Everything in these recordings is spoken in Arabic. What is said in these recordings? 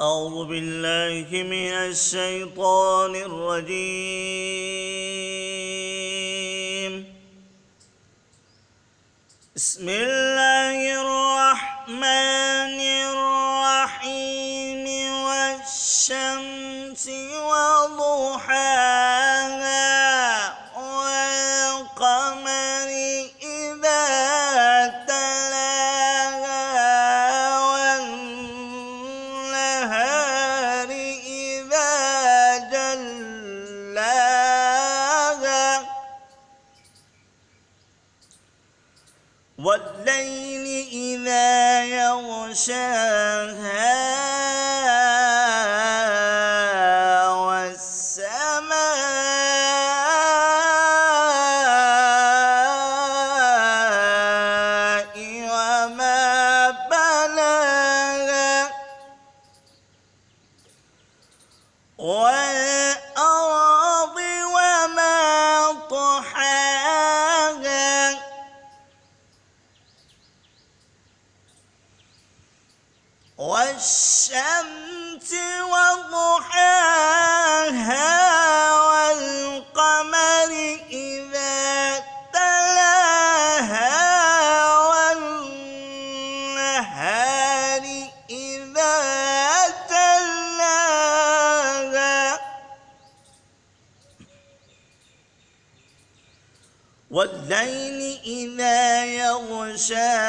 أعوذ بالله من الشيطان الرجيم. بسم الله الرحمن الرحيم. والشمس وضحاها والقمر إذا تلاها والنهار إذا جلاها والليل إذا يغشاها والسماء وما بناها والأرض وما طحاها والشمس وضحاها والقمر إذا تلاها والنهار إذا جلاها والليل إذا يغشاها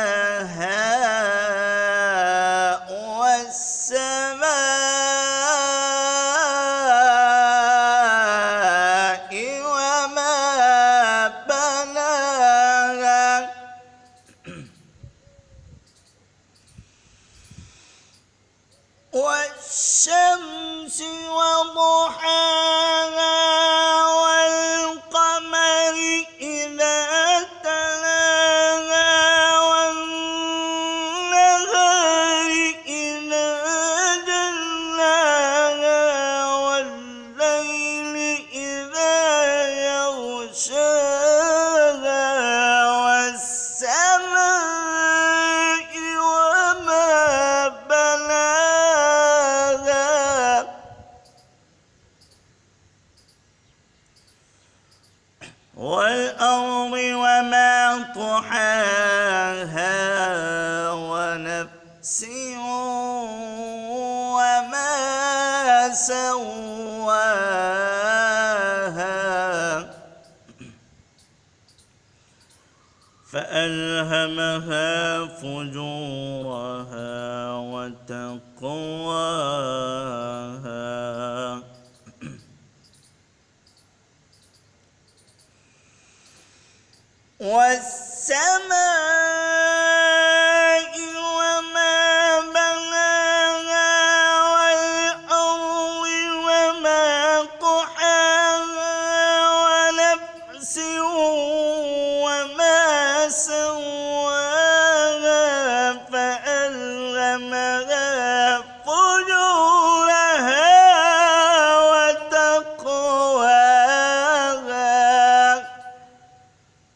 والسماء وما بناها والشمس وضحاها والقمر إذا تلاها والنهار إذا جلاها والليل إذا يغشاها والسماء وما بناها والأرض وما طحاها ونفس وما سواها فألهمها فجورها وتقواها والسماء وما بناها والأرض وما طحاها ونفس وما سواها فألهمها فجورها وتقواها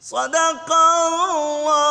صدق الله